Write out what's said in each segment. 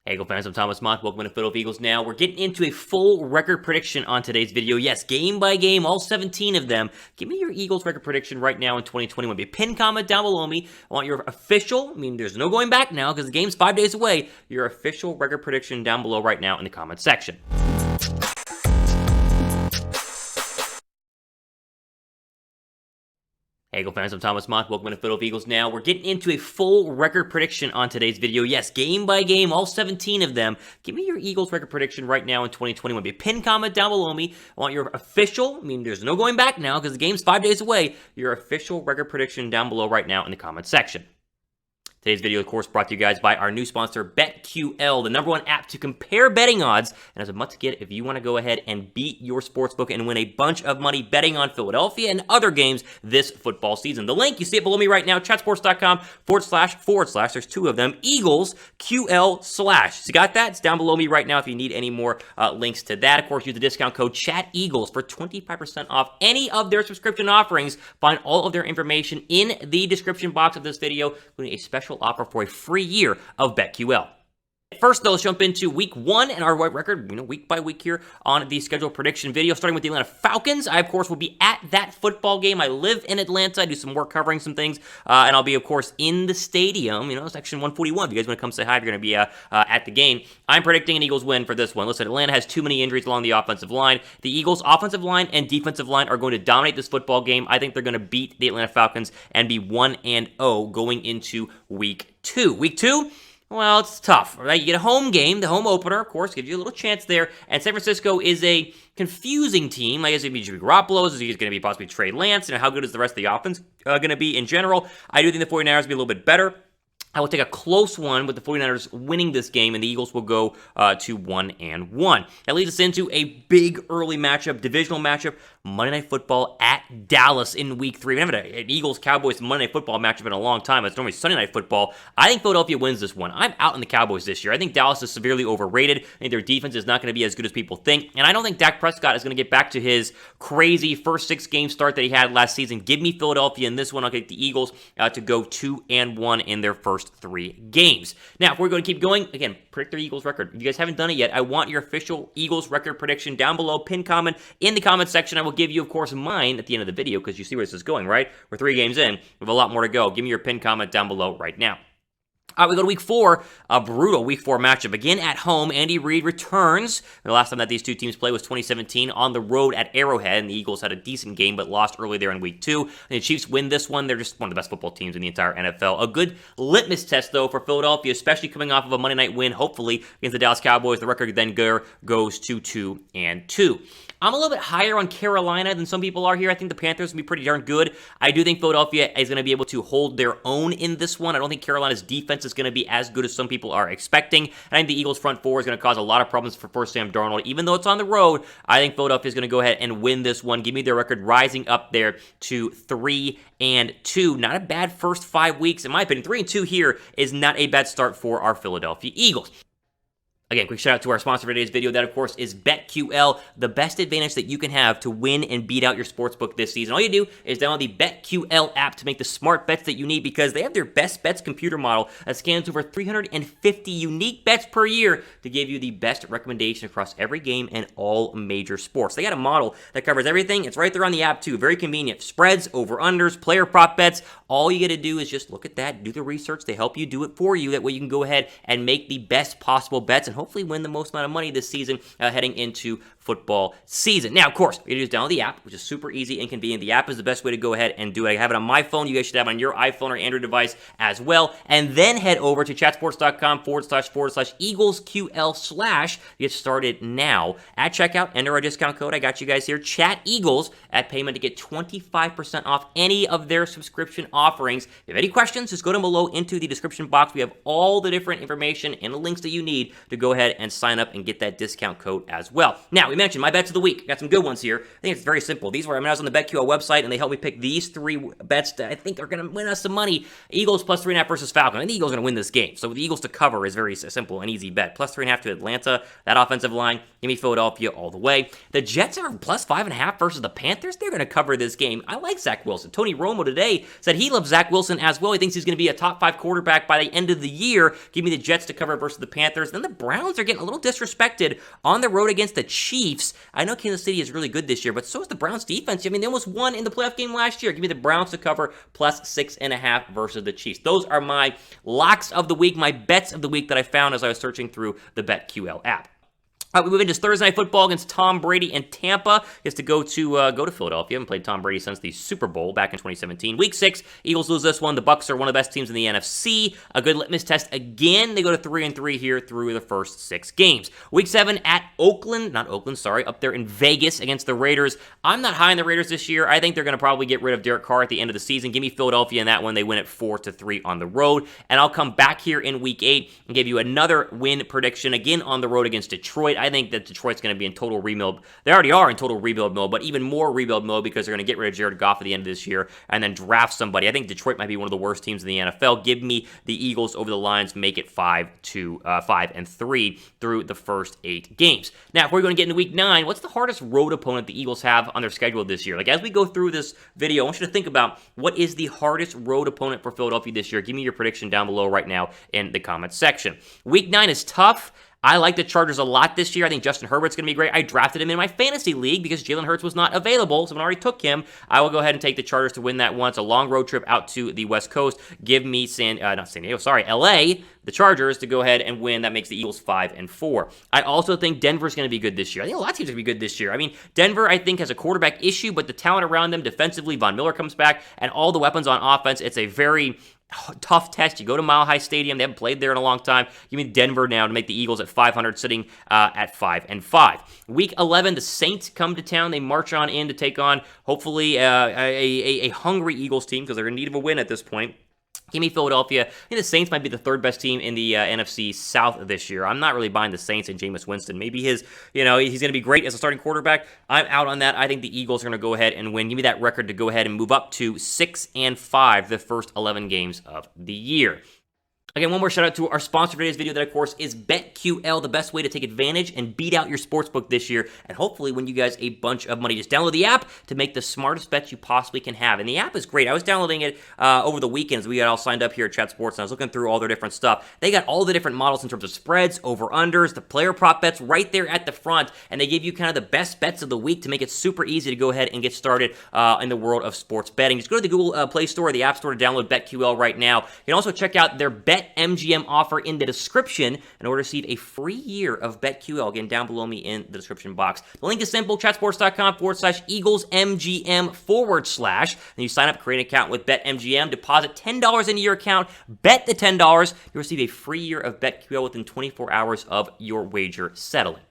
Hey, Eagle fans, I'm Thomas Mott. Welcome to Philadelphia Eagles Now. We're getting into a full record prediction on today's video. Yes, game by game, all 17 of them. Give me your Eagles record prediction right now in 2021. Be a pin comment down below me. I want your official, there's no going back now because the game's 5 days away. Your official record prediction down below right now in the comments section. Hey, Eagle fans, I'm Thomas Mott. Welcome to Philadelphia Eagles Now. We're getting into a full record prediction on today's video. Yes, game by game, all 17 of them. Give me your Eagles record prediction right now in 2021. Be a pin comment down below me. I want your official, there's no going back now because the game's 5 days away. Your official record prediction down below right now in the comments section. Today's video, of course, brought to you guys by our new sponsor, BetQL, the #1 app to compare betting odds. And as a must get if you want to go ahead and beat your sportsbook and win a bunch of money betting on Philadelphia and other games this football season. The link, you see it below me right now, chatsports.com//. There's two of them, Eagles QL/. So you got that? It's down below me right now if you need any more links to that. Of course, use the discount code CHATEAGLES for 25% off any of their subscription offerings. Find all of their information in the description box of this video, including a special offer for a free year of BetQL. First, though, let's jump into week one and our record, week by week here on the schedule prediction video. Starting with the Atlanta Falcons, I, of course, will be at that football game. I live in Atlanta. I do some work covering some things, and I'll be, of course, in the stadium, section 141. If you guys want to come say hi, if you're going to be at the game. I'm predicting an Eagles win for this one. Listen, Atlanta has too many injuries along the offensive line. The Eagles' offensive line and defensive line are going to dominate this football game. I think they're going to beat the Atlanta Falcons and be 1-0 going into week two. Week two? Well, it's tough, right? You get a home game, the home opener, of course, gives you a little chance there. And San Francisco is a confusing team. I guess it'd be Jimmy Garoppolo. Is going to be possibly Trey Lance? How good is the rest of the offense going to be in general? I do think the 49ers will be a little bit better. I will take a close one with the 49ers winning this game, and the Eagles will go to 1-1. That leads us into a big early matchup, divisional matchup, Monday Night Football at Dallas in Week 3. We haven't had an Eagles-Cowboys Monday Night Football matchup in a long time. It's normally Sunday Night Football. I think Philadelphia wins this one. I'm out on the Cowboys this year. I think Dallas is severely overrated. I think their defense is not going to be as good as people think, and I don't think Dak Prescott is going to get back to his crazy first 6-game start that he had last season. Give me Philadelphia in this one. I'll take the Eagles to go 2-1 in their first 3 games. Now, if we're going to keep going, again, predict their Eagles record. If you guys haven't done it yet, I want your official Eagles record prediction down below. Pin comment in the comment section. I will give you, of course, mine at the end of the video because you see where this is going, right? We're 3 games in. We have a lot more to go. Give me your pin comment down below right now. We go to week 4, a brutal week 4 matchup. Again, at home, Andy Reid returns. The last time that these two teams played was 2017 on the road at Arrowhead, and the Eagles had a decent game but lost early there in week 2. And the Chiefs win this one. They're just one of the best football teams in the entire NFL. A good litmus test, though, for Philadelphia, especially coming off of a Monday night win, hopefully, against the Dallas Cowboys. The record then goes to 2-2. I'm a little bit higher on Carolina than some people are here. I think the Panthers will be pretty darn good. I do think Philadelphia is going to be able to hold their own in this one. I don't think Carolina's defense is going to be as good as some people are expecting. And I think the Eagles' front four is going to cause a lot of problems for Sam Darnold. Even though it's on the road, I think Philadelphia is going to go ahead and win this one. Give me their record rising up there to 3-2. Not a bad first 5 weeks. In my opinion, 3-2 here is not a bad start for our Philadelphia Eagles. Again, quick shout out to our sponsor for today's video. That, of course, is BetQL, the best advantage that you can have to win and beat out your sportsbook this season. All you do is download the BetQL app to make the smart bets that you need because they have their best bets computer model that scans over 350 unique bets per year to give you the best recommendation across every game and all major sports. They got a model that covers everything. It's right there on the app, too. Very convenient. Spreads, over-unders, player prop bets. All you got to do is just look at that, do the research. They help you do it for you. That way you can go ahead and make the best possible bets and hopefully win the most amount of money this season heading into football season. Now, of course, you just download the app, which is super easy and convenient. The app is the best way to go ahead and do it. I have it on my phone. You guys should have it on your iPhone or Android device as well. And then head over to chatsports.com//EaglesQL/ get started now. At checkout, enter our discount code. I got you guys here. ChatEagles at payment to get 25% off any of their subscription offerings. If you have any questions, just go down below into the description box. We have all the different information and the links that you need to go ahead and sign up and get that discount code as well. Now, we mentioned my bets of the week. Got some good ones here. I think it's very simple. These were, I was on the BetQL website, and they helped me pick these 3 bets that I think are going to win us some money. Eagles plus 3.5 versus Falcons. I think the Eagles are going to win this game. So the Eagles to cover is very simple and easy bet. Plus 3.5 to Atlanta. That offensive line, give me Philadelphia all the way. The Jets are plus 5.5 versus the Panthers. They're going to cover this game. I like Zach Wilson. Tony Romo today said he loves Zach Wilson as well. He thinks he's going to be a top 5 quarterback by the end of the year. Give me the Jets to cover versus the Panthers. Then the Browns are getting a little disrespected on the road against the Chiefs. I know Kansas City is really good this year, but so is the Browns defense. I mean, they almost won in the playoff game last year. Give me the Browns to cover plus 6.5 versus the Chiefs. Those are my locks of the week, my bets of the week that I found as I was searching through the BetQL app. We move into Thursday Night Football against Tom Brady and Tampa. Gets to go to Philadelphia. Haven't played Tom Brady since the Super Bowl back in 2017. Week 6, Eagles lose this one. The Bucs are one of the best teams in the NFC. A good litmus test again. They go to 3-3 here through the first 6 games. Week 7 at up there in Vegas against the Raiders. I'm not high on the Raiders this year. I think they're going to probably get rid of Derek Carr at the end of the season. Give me Philadelphia in that one. They win it 4-3 on the road. And I'll come back here in Week 8 and give you another win prediction again on the road against Detroit. I think that Detroit's going to be in total rebuild. They already are in total rebuild mode, but even more rebuild mode because they're going to get rid of Jared Goff at the end of this year and then draft somebody. I think Detroit might be one of the worst teams in the NFL. Give me the Eagles over the Lions, make it 5-3 through the first 8 games. Now, if we're going to get into Week 9, what's the hardest road opponent the Eagles have on their schedule this year? Like, as we go through this video, I want you to think about what is the hardest road opponent for Philadelphia this year. Give me your prediction down below right now in the comments section. Week 9 is tough. I like the Chargers a lot this year. I think Justin Herbert's going to be great. I drafted him in my fantasy league because Jalen Hurts was not available. Someone already took him. I will go ahead and take the Chargers to win that one. It's a long road trip out to the West Coast. Give me LA, the Chargers to go ahead and win. That makes the Eagles 5-4. I also think Denver's going to be good this year. I think a lot of teams are going to be good this year. I mean, Denver, I think, has a quarterback issue, but the talent around them defensively, Von Miller comes back, and all the weapons on offense, it's a very tough test. You go to Mile High Stadium. They haven't played there in a long time. Give me Denver now to make the Eagles at 500, sitting at 5-5. Week 11, the Saints come to town. They march on in to take on, hopefully, a hungry Eagles team because they're in need of a win at this point. Give me Philadelphia. I think the Saints might be the 3rd best team in the NFC South this year. I'm not really buying the Saints and Jameis Winston. Maybe he's going to be great as a starting quarterback. I'm out on that. I think the Eagles are going to go ahead and win. Give me that record to go ahead and move up to 6-5 the first 11 games of the year. Again, one more shout out to our sponsor for today's video that, of course, is BetQL, the best way to take advantage and beat out your sportsbook this year and hopefully win you guys a bunch of money. Just download the app to make the smartest bets you possibly can have. And the app is great. I was downloading it over the weekends. We got all signed up here at Chat Sports, and I was looking through all their different stuff. They got all the different models in terms of spreads, over-unders, the player prop bets right there at the front, and they give you kind of the best bets of the week to make it super easy to go ahead and get started in the world of sports betting. Just go to the Google Play Store or the App Store to download BetQL right now. You can also check out their BetMGM offer in the description in order to receive a free year of BetQL. Again, down below me in the description box. The link is simple, chatsports.com/EaglesMGM/. And you sign up, create an account with BetMGM, deposit $10 into your account, bet the $10, you'll receive a free year of BetQL within 24 hours of your wager settling.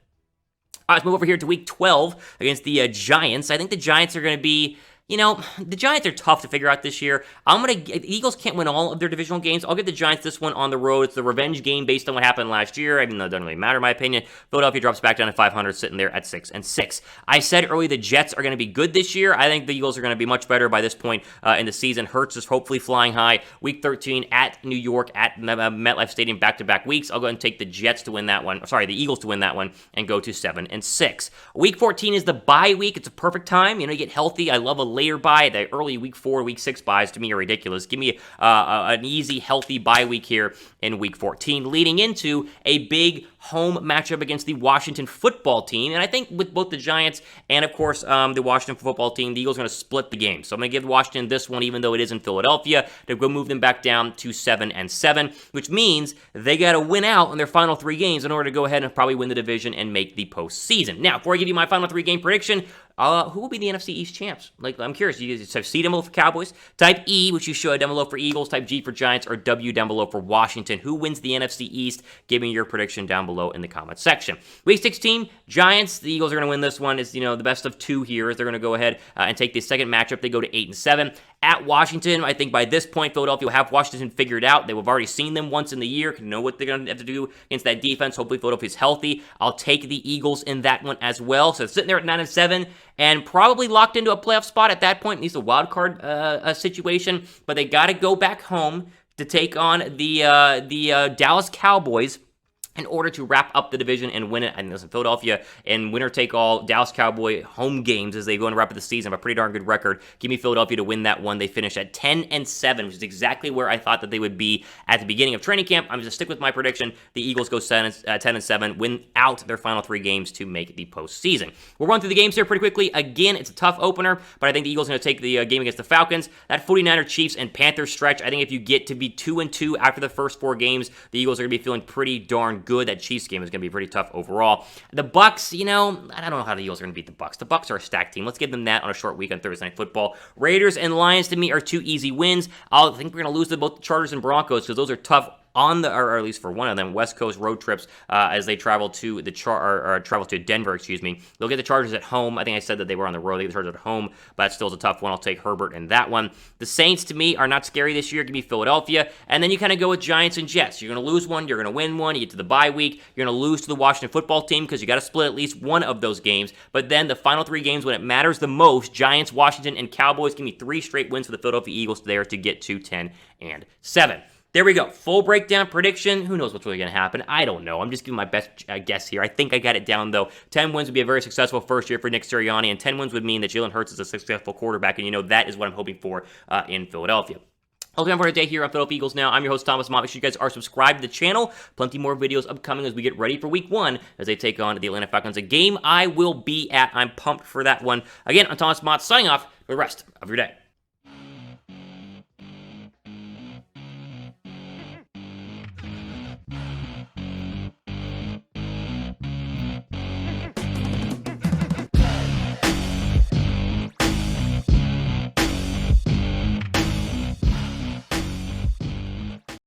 All right, let's move over here to Week 12 against the Giants. I think the Giants are going to be... the Giants are tough to figure out this year. The Eagles can't win all of their divisional games. I'll give the Giants this one on the road. It's the revenge game based on what happened last year. Even though it doesn't really matter, in my opinion. Philadelphia drops back down to 500, sitting there at 6-6. I said earlier the Jets are going to be good this year. I think the Eagles are going to be much better by this point in the season. Hurts is hopefully flying high. Week 13 at New York at MetLife Stadium, back-to-back weeks. I'll go ahead and take the Jets to win that one. Sorry, the Eagles to win that one and go to 7-6. Week 14 is the bye week. It's a perfect time. You get healthy. I love a later bye. The early Week 4, Week 6 buys to me are ridiculous. Give me an easy, healthy bye week here in Week 14, leading into a big home matchup against the Washington football team. And I think with both the Giants and, of course, the Washington football team, the Eagles are going to split the game. So I'm going to give Washington this one, even though it is in Philadelphia, to go move them back down to 7-7, which means they got to win out in their final 3 games in order to go ahead and probably win the division and make the postseason. Now, before I give you my final 3 game prediction, who will be the NFC East champs? I'm curious. You guys type C down below for Cowboys, type E, which you should, down below for Eagles, type G for Giants, or W down below for Washington. Who wins the NFC East? Give me your prediction down below in the comments section. Week 16, Giants. The Eagles are going to win this one. It's the best of 2 here. They're going to go ahead and take the second matchup. They go to 8-7 At Washington, I think by this point, Philadelphia will have Washington figured out. They will have already seen them once in the year, can know what they're going to have to do against that defense. Hopefully, Philadelphia's healthy. I'll take the Eagles in that one as well. So sitting there at 9-7 and probably locked into a playoff spot at that point. At least a wild card situation, but they got to go back home to take on the Dallas Cowboys in order to wrap up the division and win it. And listen, Philadelphia in winner-take-all Dallas Cowboy home games as they go and wrap up the season have a pretty darn good record. Give me Philadelphia to win that one. They finish at 10-7, which is exactly where I thought that they would be at the beginning of training camp. I'm going to stick with my prediction. The Eagles go 10-7, win out their final 3 games to make the postseason. We'll run through the games here pretty quickly. Again, it's a tough opener, but I think the Eagles are going to take the game against the Falcons. That 49er Chiefs and Panthers stretch, I think if you get to be 2-2 after the first 4 games, the Eagles are going to be feeling pretty darn good. That Chiefs game is going to be pretty tough overall. The Bucs, I don't know how the Eagles are going to beat the Bucs. The Bucs are a stacked team. Let's give them that on a short week on Thursday Night Football. Raiders and Lions to me are 2 easy wins. I think we're going to lose to both the Chargers and Broncos because those are tough or at least for one of them, West Coast road trips as they travel to travel to Denver, They'll get the Chargers at home. I think I said that they were on the road. They get the Chargers at home, but that still is a tough one. I'll take Herbert in that one. The Saints, to me, are not scary this year. Give me Philadelphia. And then you kind of go with Giants and Jets. You're going to lose one. You're going to win one. You get to the bye week. You're going to lose to the Washington football team because you got to split at least one of those games. But then the final 3 games when it matters the most, Giants, Washington, and Cowboys, give me 3 straight wins for the Philadelphia Eagles there to get to 10-7. There we go. Full breakdown prediction. Who knows what's really going to happen? I don't know. I'm just giving my best guess here. I think I got it down, though. 10 wins would be a very successful first year for Nick Sirianni, and 10 wins would mean that Jalen Hurts is a successful quarterback, and that is what I'm hoping for in Philadelphia. I'll be on for today here on Philadelphia Eagles Now. I'm your host, Thomas Mott. Make sure you guys are subscribed to the channel. Plenty more videos upcoming as we get ready for Week 1 as they take on the Atlanta Falcons, a game I will be at. I'm pumped for that one. Again, I'm Thomas Mott signing off for the rest of your day.